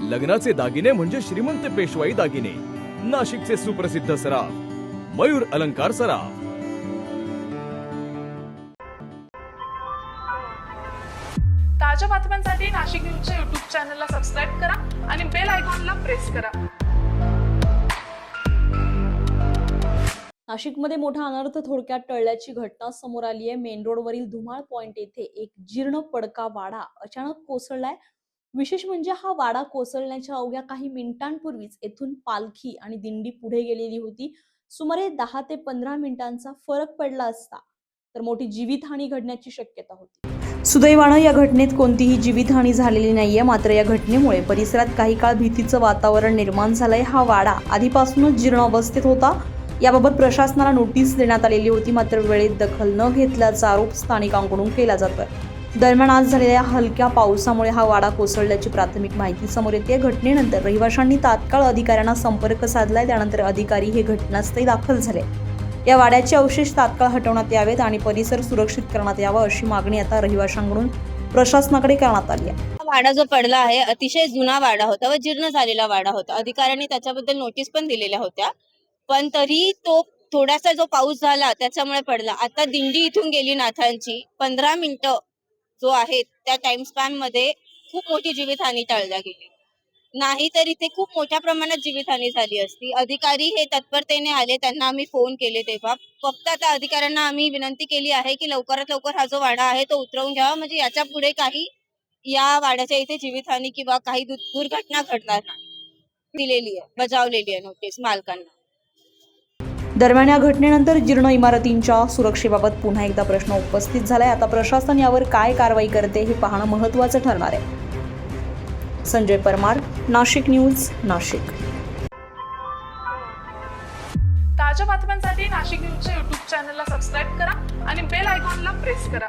लग्नाचे दागिने म्हणजे श्रीमंत पेशवाई दागिने, नाशिकचे सुप्रसिद्ध सराफ मयूर अलंकार सराफ। ताज्या बातम्यांसाठी नाशिक न्यूजच्या YouTube चॅनलला सबस्क्राईब करा आणि बेल आयकॉनला प्रेस करा। नाशिकमध्ये मोठा अनर्थ थोडक्यात टळल्याची घटना समोर आली आहे। मेन रोडवरील धुमाळ पॉइंट येथे एक जीर्ण पडका वाडा अचानक कोसळलाय। विशेष म्हणजे हा वाडा कोसळण्याच्या अवघ्या काही मिनिटांपूर्वीच येथून पालखी आणि दिंडी पुढे गेलेली होती। सुमारे 10 ते 15 मिनिटांचा फरक पडला असता तर मोठी जीवितहानी घडण्याची शक्यता होती। सुदैवानं या घटनेत कोणतीही जीवितहानी झालेली नाहीये। मात्र या घटनेमुळे परिसरात काही काळ भीतीचं वातावरण निर्माण झालंय। हा वाडा आधीपासूनच जीर्ण अवस्थेत होता। याबाबत प्रशासनाला नोटीस देण्यात आलेली होती, मात्र वेळेत दखल न घेतल्याचा आरोप स्थानिकांकडून केला जातोय। दरम्यान आज झालेल्या हलक्या पावसामुळे हा वाडा कोसळल्याची प्राथमिक माहिती समोर येते। घटनेनंतर रहिवाशांनी तात्काळ अधिकाऱ्यांना संपर्क साधलाय। त्यानंतर अधिकारी हे घटनास्थळी दाखल झाले। या वाड्याचे अवशेष तात्काळ हटवण्यात यावेत आणि परिसर सुरक्षित करण्यात यावा अशी मागणी आता रहिवाशांकडून प्रशासनाकडे करण्यात आली आहे। वाडा जो पडला आहे अतिशय जुना वाडा होता व जीर्ण झालेला वाडा होता। अधिकाऱ्यांनी त्याच्याबद्दल नोटीस पण दिलेल्या होत्या, पण तरी तो थोडासा जो पाऊस झाला त्याच्यामुळे पडला। आता दिंडी इथून गेली नाथांची 15 मिनिटं जो आहे त्या टाइम स्पॅन मध्ये खूप मोठी जीवितहानी टळल्या गेली, नाही तर इथे खूप मोठ्या प्रमाणात जीवितहानी झाली असती। अधिकारी हे तत्परतेने आले, त्यांना आम्ही फोन केले तेव्हा फक्त आता अधिकाऱ्यांना आम्ही विनंती केली आहे की लवकरात लवकर हा जो वाडा आहे तो उतरवून घ्यावा, म्हणजे याच्या पुढे काही या वाड्याच्या इथे जीवितहानी किंवा काही दुर्घटना घडणार नाही। दिलेली आहे, बजावलेली आहे नोटीस मालकांना। दरम्यान या घटनेनंतर जीर्ण इमारतींच्या सुरक्षेबाबत पुन्हा एकदा प्रश्न उपस्थित झालाय। आता प्रशासन यावर काय कारवाई करते हे पाहणं महत्त्वाचं ठरणार आहे। संजय परमार, नाशिक न्यूज, नाशिक। ताज्या बातम्यांसाठी नाशिक न्यूजच्या YouTube चॅनलला सबस्क्राईब करा आणि बेल आयकॉनला प्रेस करा।